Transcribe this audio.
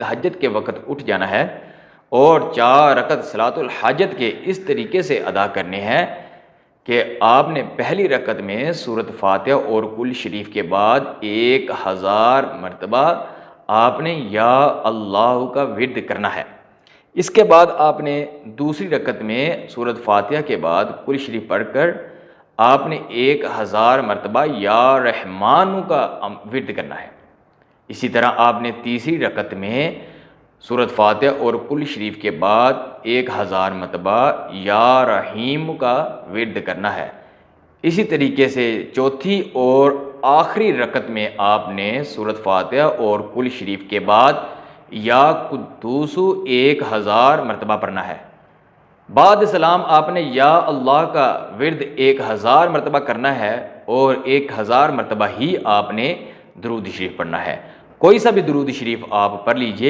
تہجد کے وقت اٹھ جانا ہے اور 4 رکعت صلاۃ الحاجت کے اس طریقے سے ادا کرنے ہیں کہ آپ نے پہلی رکعت میں سورۃ فاتحہ اور کل شریف کے بعد 1000 مرتبہ آپ نے یا اللہ کا ورد کرنا ہے۔ اس کے بعد آپ نے دوسری رکعت میں سورۃ فاتحہ کے بعد کل شریف پڑھ کر آپ نے 1000 مرتبہ یا رحمان کا ورد کرنا ہے۔ اسی طرح آپ نے تیسری رکعت میں سورۃ فاتحہ اور کل شریف کے بعد 1000 مرتبہ یا رحیم کا ورد کرنا ہے۔ اسی طریقے سے چوتھی اور آخری رکعت میں آپ نے سورۃ فاتحہ اور کل شریف کے بعد یا قدوس 1000 مرتبہ پڑھنا ہے۔ بعد سلام آپ نے یا اللہ کا ورد 1000 مرتبہ کرنا ہے اور 1000 مرتبہ ہی آپ نے درود شریف پڑھنا ہے۔ کوئی سا بھی درود شریف آپ پڑھ لیجئے۔